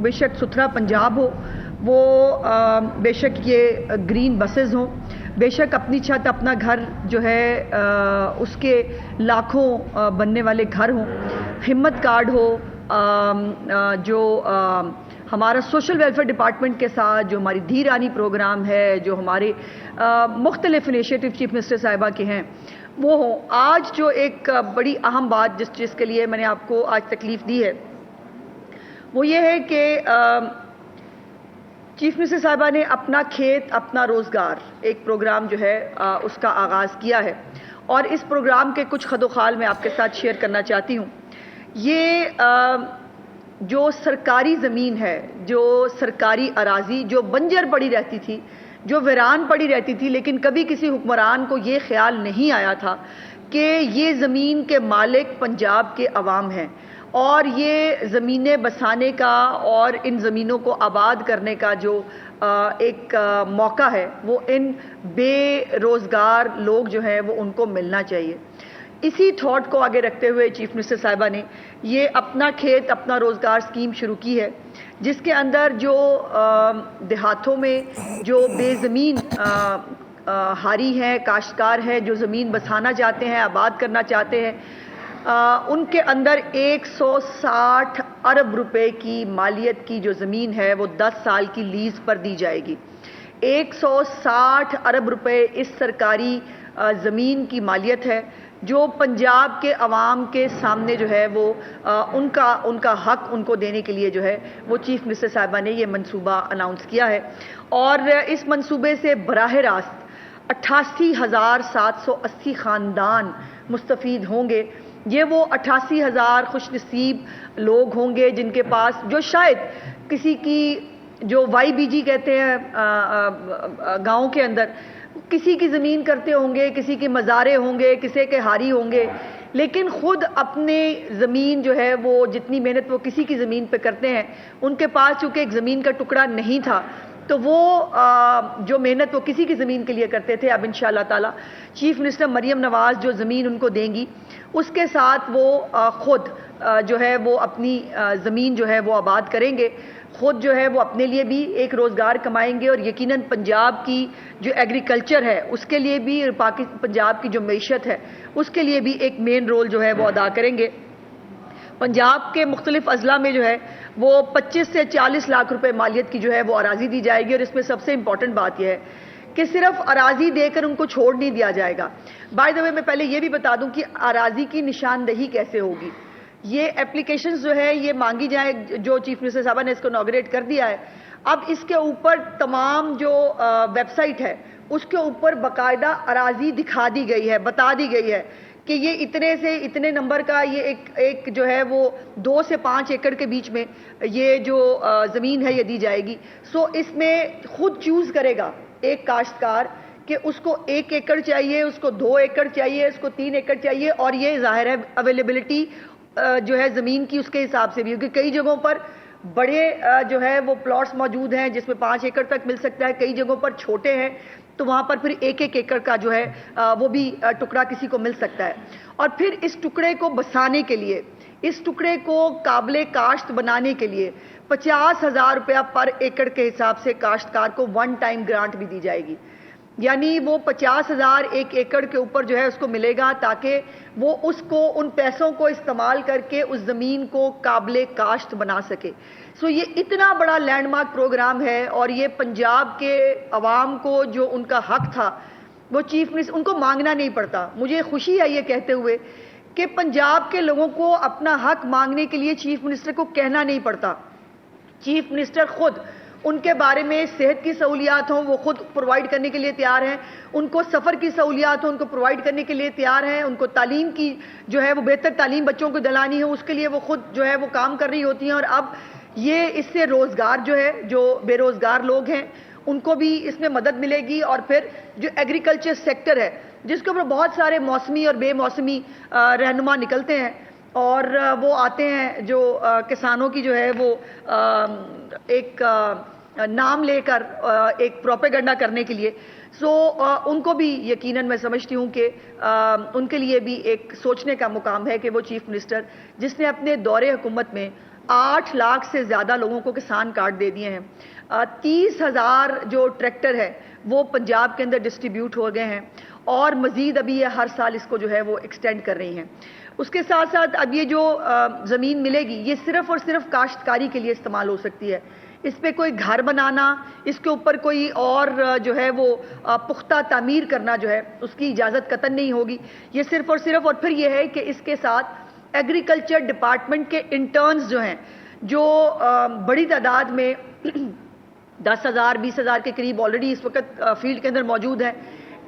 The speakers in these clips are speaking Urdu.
بے شک ستھرا پنجاب ہو، وہ بے شک یہ گرین بسز ہوں، بے شک اپنی چھت اپنا گھر جو ہے اس کے لاکھوں بننے والے گھر ہوں، ہمت کارڈ ہو، جو ہمارا سوشل ویلفیئر ڈپارٹمنٹ کے ساتھ جو ہماری دھی رانی پروگرام ہے، جو ہمارے مختلف انیشیٹو چیف منسٹر صاحبہ کے ہیں وہ ہوں۔ آج جو ایک بڑی اہم بات جس چیز کے لیے میں نے آپ کو آج تکلیف دی ہے وہ یہ ہے کہ چیف منسٹر صاحبہ نے اپنا کھیت اپنا روزگار ایک پروگرام جو ہے اس کا آغاز کیا ہے، اور اس پروگرام کے کچھ خد و خال میں آپ کے ساتھ شیئر کرنا چاہتی ہوں۔ یہ جو سرکاری زمین ہے، جو سرکاری اراضی جو بنجر پڑی رہتی تھی، جو ویران پڑی رہتی تھی، لیکن کبھی کسی حکمران کو یہ خیال نہیں آیا تھا کہ یہ زمین کے مالک پنجاب کے عوام ہیں، اور یہ زمینیں بسانے کا اور ان زمینوں کو آباد کرنے کا جو ایک موقع ہے وہ ان بے روزگار لوگ جو ہیں وہ ان کو ملنا چاہیے۔ اسی تھاٹ کو آگے رکھتے ہوئے چیف منسٹر صاحبہ نے یہ اپنا کھیت اپنا روزگار اسکیم شروع کی ہے، جس کے اندر جو دیہاتوں میں جو بے زمین ہاری ہیں، کاشتکار ہیں، جو زمین بسانا چاہتے ہیں، آباد کرنا چاہتے ہیں، ان کے اندر 160 ارب روپے کی مالیت کی جو زمین ہے وہ 10 سال کی لیز پر دی جائے گی۔ 160 ارب روپے اس سرکاری زمین کی مالیت ہے جو پنجاب کے عوام کے سامنے جو ہے وہ ان کا حق ان کو دینے کے لیے جو ہے وہ چیف منسٹر صاحبہ نے یہ منصوبہ اناؤنس کیا ہے، اور اس منصوبے سے براہ راست 88,780 خاندان مستفید ہوں گے۔ یہ وہ 88,000 خوش نصیب لوگ ہوں گے جن کے پاس جو شاید کسی کی جو وائی بی جی کہتے ہیں گاؤں کے اندر کسی کی زمین کرتے ہوں گے، کسی کے مزارے ہوں گے، کسی کے ہاری ہوں گے، لیکن خود اپنے زمین جو ہے وہ جتنی محنت وہ کسی کی زمین پہ کرتے ہیں، ان کے پاس چونکہ ایک زمین کا ٹکڑا نہیں تھا تو وہ جو محنت وہ کسی کی زمین کے لیے کرتے تھے، اب انشاءاللہ تعالی چیف منسٹر مریم نواز جو زمین ان کو دیں گی اس کے ساتھ وہ خود جو ہے وہ اپنی زمین جو ہے وہ آباد کریں گے، خود جو ہے وہ اپنے لیے بھی ایک روزگار کمائیں گے، اور یقیناً پنجاب کی جو ایگریکلچر ہے اس کے لیے بھی، پنجاب کی جو معیشت ہے اس کے لیے بھی ایک مین رول جو ہے وہ ادا کریں گے۔ پنجاب کے مختلف اضلاع میں جو ہے وہ 25 سے 40 لاکھ روپے مالیت کی جو ہے وہ اراضی دی جائے گی، اور اس میں سب سے امپورٹنٹ بات یہ ہے کہ صرف اراضی دے کر ان کو چھوڑ نہیں دیا جائے گا۔ بائی دا وے میں پہلے یہ بھی بتا دوں کہ اراضی کی نشاندہی کیسے ہوگی۔ یہ اپلیکیشنز جو ہے یہ مانگی جائیں، جو چیف منسٹر صاحبہ نے اس کو انوگریٹ کر دیا ہے، اب اس کے اوپر تمام جو ویب سائٹ ہے اس کے اوپر باقاعدہ اراضی دکھا دی گئی ہے، بتا دی گئی ہے کہ یہ اتنے سے اتنے نمبر کا یہ ایک جو ہے وہ 2 سے 5 ایکڑ کے بیچ میں یہ جو زمین ہے یہ دی جائے گی۔ سو اس میں خود چوز کرے گا ایک کاشتکار کہ اس کو 1 ایکڑ چاہیے، اس کو 2 ایکڑ چاہیے، اس کو 3 ایکڑ چاہیے، اور یہ ظاہر ہے اویلیبلٹی جو ہے زمین کی اس کے حساب سے بھی، کیونکہ کئی جگہوں پر بڑے جو ہے وہ پلاٹس موجود ہیں جس میں 5 ایکڑ تک مل سکتا ہے، کئی جگہوں پر چھوٹے ہیں تو وہاں پر پھر 1 ایکڑ کا جو ہے وہ بھی ٹکڑا کسی کو مل سکتا ہے۔ اور پھر اس ٹکڑے کو بسانے کے لیے، اس ٹکڑے کو قابل کاشت بنانے کے لیے 50,000 روپیہ پر ایکڑ کے حساب سے کاشتکار کو ون ٹائم گرانٹ بھی دی جائے گی، یعنی وہ 50,000 1 ایکڑ کے اوپر جو ہے اس کو ملے گا تاکہ وہ اس کو ان پیسوں کو استعمال کر کے اس زمین کو قابل کاشت بنا سکے۔ سو یہ اتنا بڑا لینڈ مارک پروگرام ہے، اور یہ پنجاب کے عوام کو جو ان کا حق تھا وہ چیف منسٹر ان کو مانگنا نہیں پڑتا۔ مجھے خوشی ہے یہ کہتے ہوئے کہ پنجاب کے لوگوں کو اپنا حق مانگنے کے لیے چیف منسٹر کو کہنا نہیں پڑتا۔ چیف منسٹر خود ان کے بارے میں صحت کی سہولیات ہوں وہ خود پرووائڈ کرنے کے لیے تیار ہیں، ان کو سفر کی سہولیات ہوں ان کو پرووائڈ کرنے کے لیے تیار ہیں، ان کو تعلیم کی جو ہے وہ بہتر تعلیم بچوں کو دلانی ہو اس کے لیے وہ خود جو ہے وہ کام کر رہی ہوتی ہیں، اور اب یہ اس سے روزگار جو ہے جو بے روزگار لوگ ہیں ان کو بھی اس میں مدد ملے گی، اور پھر جو ایگریکلچر سیکٹر ہے جس کے اوپر بہت سارے موسمی اور بے موسمی رہنما نکلتے ہیں اور وہ آتے ہیں جو کسانوں کی جو ہے وہ ایک نام لے کر ایک پروپیگنڈا کرنے کے لیے، سو ان کو بھی یقیناً میں سمجھتی ہوں کہ ان کے لیے بھی ایک سوچنے کا مقام ہے کہ وہ چیف منسٹر جس نے اپنے دور حکومت میں 8 لاکھ سے زیادہ لوگوں کو کسان کارڈ دے دیے ہیں. 30,000 جو ٹریکٹر ہے وہ پنجاب کے اندر ڈسٹریبیوٹ ہو گئے ہیں, اور مزید ابھی یہ ہر سال اس کو جو ہے وہ ایکسٹینڈ کر رہی ہیں. اس کے ساتھ ساتھ اب یہ جو زمین ملے گی یہ صرف اور صرف کاشتکاری کے لیے استعمال ہو سکتی ہے. اس پہ کوئی گھر بنانا, اس کے اوپر کوئی اور جو ہے وہ پختہ تعمیر کرنا جو ہے اس کی اجازت قطعاً نہیں ہوگی. یہ صرف اور صرف, اور پھر یہ ہے کہ اس کے ساتھ ایگریکلچر ڈپارٹمنٹ کے انٹرنز جو ہیں, جو بڑی تعداد میں 10,000 20,000 کے قریب آلریڈی اس وقت فیلڈ کے اندر موجود ہیں,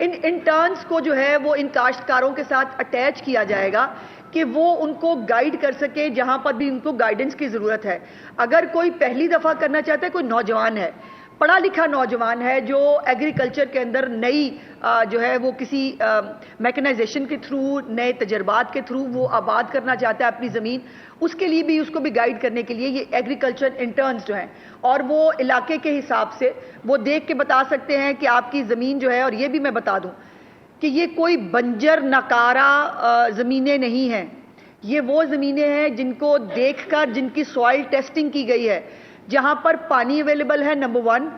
ان انٹرنز کو جو ہے وہ ان کاشتکاروں کے ساتھ اٹیچ کیا جائے گا کہ وہ ان کو گائیڈ کر سکے جہاں پر بھی ان کو گائیڈنس کی ضرورت ہے. اگر کوئی پہلی دفعہ کرنا چاہتا ہے, کوئی نوجوان ہے, پڑھا لکھا نوجوان ہے جو ایگریکلچر کے اندر نئی جو ہے وہ کسی میکنائزیشن کے تھرو, نئے تجربات کے تھرو وہ آباد کرنا چاہتا ہے اپنی زمین, اس کے لیے بھی, اس کو بھی گائیڈ کرنے کے لیے یہ ایگریکلچر انٹرنز جو ہیں, اور وہ علاقے کے حساب سے وہ دیکھ کے بتا سکتے ہیں کہ آپ کی زمین جو ہے, اور یہ بھی میں بتا دوں کہ یہ کوئی بنجر ناکارہ زمینیں نہیں ہیں, یہ وہ زمینیں ہیں جن کو دیکھ کر, جن کی سوائل ٹیسٹنگ کی گئی ہے, جہاں پر پانی اویلیبل ہے نمبر 1,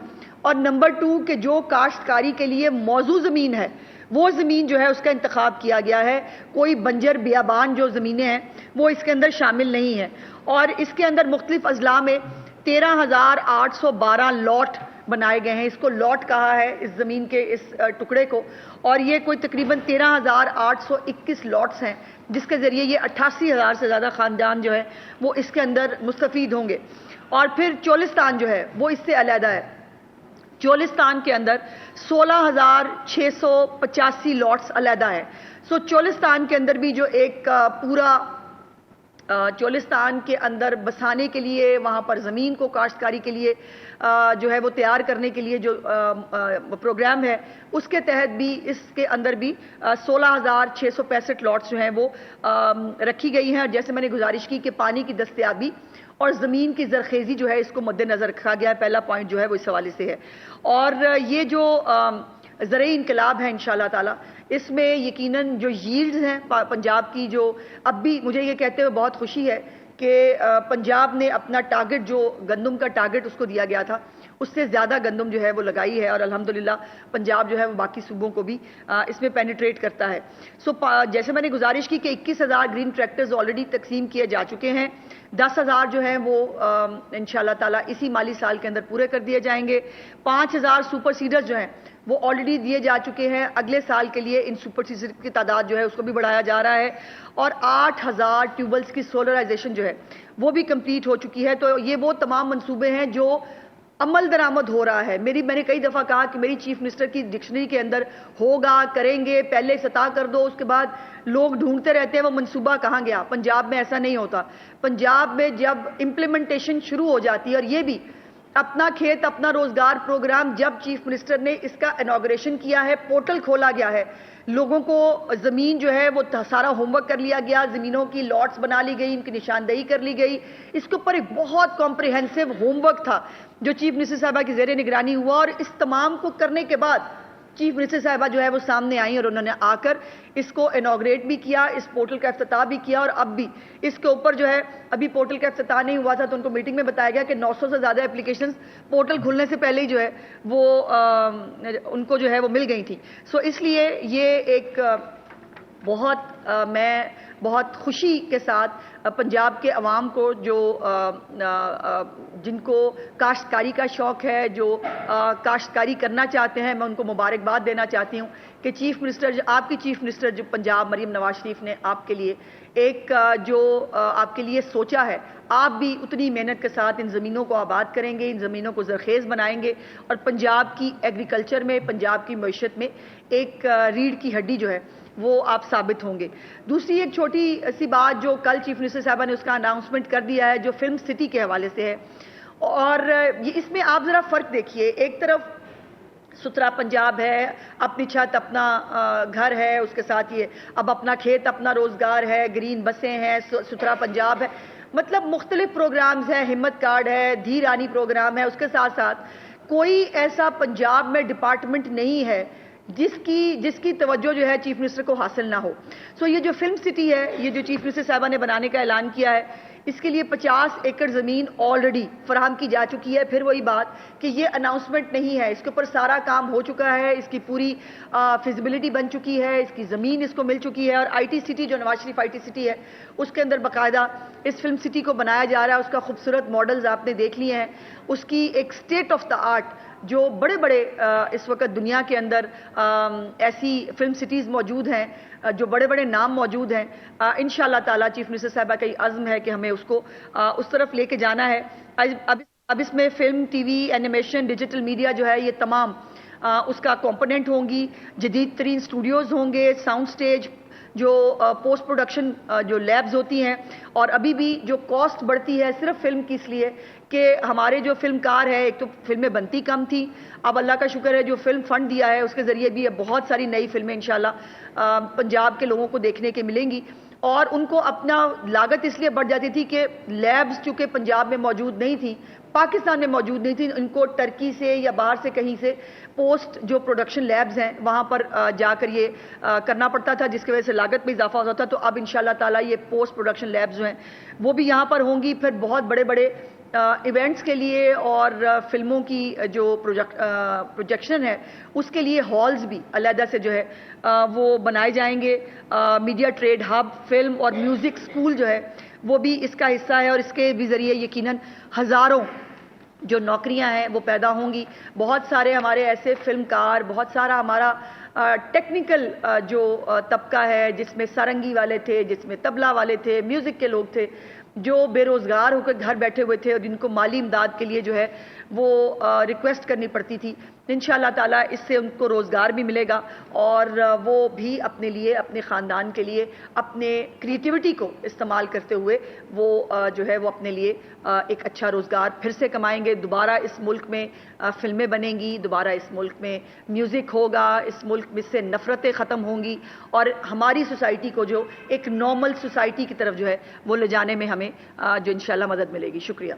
اور نمبر 2 کہ جو کاشتکاری کے لیے موزوں زمین ہے وہ زمین جو ہے اس کا انتخاب کیا گیا ہے. کوئی بنجر بیابان جو زمینیں ہیں وہ اس کے اندر شامل نہیں ہیں. اور اس کے اندر مختلف اضلاع میں 13,812 لاٹ بنائے گئے ہیں. اس کو لاٹ کہا ہے اس زمین کے اس ٹکڑے کو, اور یہ کوئی تقریباً 13,821 لاٹس ہیں جس کے ذریعے یہ 88,000 سے زیادہ خاندان جو ہے وہ اس کے اندر مستفید ہوں گے. اور پھر چولستان جو ہے وہ اس سے علیحدہ ہے. چولستان کے اندر 16,685 لاٹس علیحدہ ہے. سو چولستان کے اندر بھی جو ایک پورا چولستان کے اندر بسانے کے لیے, وہاں پر زمین کو کاشتکاری کے لیے جو ہے وہ تیار کرنے کے لیے جو پروگرام ہے, اس کے تحت بھی اس کے اندر بھی 16,665 لاٹس جو ہیں وہ رکھی گئی ہیں. جیسے میں نے گزارش کی کہ پانی کی دستیابی اور زمین کی زرخیزی جو ہے اس کو مد نظر رکھا گیا ہے. پہلا پوائنٹ جو ہے وہ اس حوالے سے ہے. اور یہ جو زرعی انقلاب ہے انشاءاللہ تعالی, اس میں یقیناً جو ییلڈز ہیں پنجاب کی, جو اب بھی مجھے یہ کہتے ہوئے بہت خوشی ہے کہ پنجاب نے اپنا ٹارگٹ, جو گندم کا ٹارگٹ اس کو دیا گیا تھا, اس سے زیادہ گندم جو ہے وہ لگائی ہے, اور الحمدللہ پنجاب جو ہے وہ باقی صوبوں کو بھی اس میں پینیٹریٹ کرتا ہے. سو جیسے میں نے گزارش کی کہ 21,000 گرین ٹریکٹرز آلریڈی تقسیم کیے جا چکے ہیں. 10,000 جو ہیں وہ انشاءاللہ تعالی اسی مالی سال کے اندر پورے کر دیے جائیں گے. 5,000 سپر سیڈرز جو ہیں وہ آلریڈی دیے جا چکے ہیں. اگلے سال کے لیے ان سپر سیڈر کی تعداد جو ہے اس کو بھی بڑھایا جا رہا ہے, اور 8,000 ٹیوبلز کی سولرائزیشن جو ہے وہ بھی کمپلیٹ ہو چکی ہے. تو یہ وہ تمام منصوبے ہیں جو عمل درآمد ہو رہا ہے. میں نے کئی دفعہ کہا کہ میری چیف منسٹر کی ڈکشنری کے اندر ہوگا, کریں گے, پہلے سطح کر دو, اس کے بعد لوگ ڈھونڈتے رہتے ہیں وہ منصوبہ کہاں گیا. پنجاب میں ایسا نہیں ہوتا. پنجاب میں جب امپلیمنٹیشن شروع ہو جاتی ہے, اور یہ بھی اپنا کھیت اپنا روزگار پروگرام جب چیف منسٹر نے اس کا انوگریشن کیا ہے, پورٹل کھولا گیا ہے, لوگوں کو زمین جو ہے وہ سارا ہوم ورک کر لیا گیا, زمینوں کی لاٹس بنا لی گئی, ان کی نشاندہی کر لی گئی. اس کے اوپر ایک بہت کمپریہنسو ہوم ورک تھا جو چیف منسٹر صاحبہ کی زیر نگرانی ہوا, اور اس تمام کو کرنے کے بعد چیف منسٹر صاحبہ جو ہے وہ سامنے آئیں, اور انہوں نے آ کر اس کو انوگریٹ بھی کیا, اس پورٹل کا افتتاح بھی کیا. اور اب بھی اس کے اوپر جو ہے, ابھی پورٹل کا افتتاح نہیں ہوا تھا تو ان کو میٹنگ میں بتایا گیا کہ 900 سے زیادہ اپلیکیشنز پورٹل کھلنے سے پہلے ہی جو ہے وہ ان کو جو ہے وہ مل گئی تھی. سو اس لیے یہ ایک میں بہت خوشی کے ساتھ پنجاب کے عوام کو, جو جن کو کاشتکاری کا شوق ہے, جو کاشتکاری کرنا چاہتے ہیں, میں ان کو مبارکباد دینا چاہتی ہوں کہ چیف منسٹر, آپ کی چیف منسٹر جو پنجاب مریم نواز شریف نے آپ کے لیے ایک جو آپ کے لیے سوچا ہے, آپ بھی اتنی محنت کے ساتھ ان زمینوں کو آباد کریں گے, ان زمینوں کو زرخیز بنائیں گے, اور پنجاب کی ایگریکلچر میں, پنجاب کی معیشت میں ایک ریڑھ کی ہڈی جو ہے وہ آپ ثابت ہوں گے. دوسری ایک چھوٹی سی بات جو کل چیف منسٹر صاحبہ نے اس کا اناؤنسمنٹ کر دیا ہے, جو فلم سٹی کے حوالے سے ہے, اور اس میں آپ ذرا فرق دیکھیے. ایک طرف ستھرا پنجاب ہے, اپنی چھت اپنا گھر ہے, اس کے ساتھ یہ اب اپنا کھیت اپنا روزگار ہے, گرین بسیں ہیں, ستھرا پنجاب ہے, مطلب مختلف پروگرامز ہیں, ہمت کارڈ ہے, دھی رانی پروگرام ہے. اس کے ساتھ ساتھ کوئی ایسا پنجاب میں ڈپارٹمنٹ نہیں ہے جس کی توجہ جو ہے چیف منسٹر کو حاصل نہ ہو. سو یہ جو فلم سٹی ہے, یہ جو چیف منسٹر صاحبہ نے بنانے کا اعلان کیا ہے, اس کے لیے 50 ایکڑ زمین آلریڈی فراہم کی جا چکی ہے. پھر وہی بات کہ یہ اناؤنسمنٹ نہیں ہے, اس کے اوپر سارا کام ہو چکا ہے, اس کی پوری فیزیبلٹی بن چکی ہے, اس کی زمین اس کو مل چکی ہے, اور آئی ٹی سٹی جو Nawaz Sharif I T city ہے اس کے اندر باقاعدہ اس فلم سٹی کو بنایا جا رہا ہے. اس کا خوبصورت ماڈلز آپ نے دیکھ لیے ہیں, اس کی ایک اسٹیٹ آف دا آرٹ جو بڑے بڑے اس وقت دنیا کے اندر ایسی فلم سٹیز موجود ہیں, جو بڑے بڑے نام موجود ہیں. انشاءاللہ تعالیٰ چیف منسٹر صاحبہ کا یہ عزم ہے کہ ہمیں اس کو اس طرف لے کے جانا ہے. اب اس میں film, T V, animation, digital media جو ہے یہ تمام اس کا کمپوننٹ ہوں گی. جدید ترین اسٹوڈیوز ہوں گے, ساؤنڈ سٹیج, جو پوسٹ پروڈکشن جو لیبز ہوتی ہیں. اور ابھی بھی جو کاسٹ بڑھتی ہے صرف فلم کی اس لیے کہ ہمارے جو فلم کار ہے, ایک تو فلمیں بنتی کم تھی, اب اللہ کا شکر ہے جو فلم فنڈ دیا ہے اس کے ذریعے بھی بہت ساری نئی فلمیں انشاءاللہ پنجاب کے لوگوں کو دیکھنے کے ملیں گی. اور ان کو اپنا لاگت اس لیے بڑھ جاتی تھی کہ لیبز چونکہ پنجاب میں موجود نہیں تھی, پاکستان میں موجود نہیں تھی, ان کو ٹرکی سے یا باہر سے کہیں سے پوسٹ جو پروڈکشن لیبز ہیں وہاں پر جا کر یہ کرنا پڑتا تھا, جس کی وجہ سے لاگت میں اضافہ ہوتا تھا. تو اب انشاءاللہ تعالیٰ یہ پوسٹ پروڈکشن لیبز جو ہیں وہ بھی یہاں پر ہوں گی. پھر بہت بڑے بڑے ایونٹس کے لیے اور فلموں کی جو پروجیکشن ہے اس کے لیے ہالز بھی علیحدہ سے جو ہے وہ بنائے جائیں گے. میڈیا ٹریڈ ہب, فلم اور میوزک سکول جو ہے وہ بھی اس کا حصہ ہے, اور اس کے بھی ذریعے یقیناً ہزاروں جو نوکریاں ہیں وہ پیدا ہوں گی. بہت سارے ہمارے ایسے فلم کار, بہت سارا ہمارا ٹیکنیکل جو طبقہ ہے جس میں سارنگی والے تھے, جس میں طبلہ والے تھے, میوزک کے لوگ تھے, جو بے روزگار ہو کر گھر بیٹھے ہوئے تھے اور جن کو مالی امداد کے لیے جو ہے وہ ریکویسٹ کرنی پڑتی تھی. انشاءاللہ تعالیٰ اس سے ان کو روزگار بھی ملے گا, اور وہ بھی اپنے لیے, اپنے خاندان کے لیے, اپنے کریٹیوٹی کو استعمال کرتے ہوئے وہ جو ہے وہ اپنے لیے ایک اچھا روزگار پھر سے کمائیں گے. دوبارہ اس ملک میں فلمیں بنیں گی, دوبارہ اس ملک میں میوزک ہوگا, اس ملک میں سے نفرتیں ختم ہوں گی, اور ہماری سوسائٹی کو جو ایک نارمل سوسائٹی کی طرف جو ہے وہ لے جانے میں ہمیں جو انشاءاللہ مدد ملے گی. شکریہ.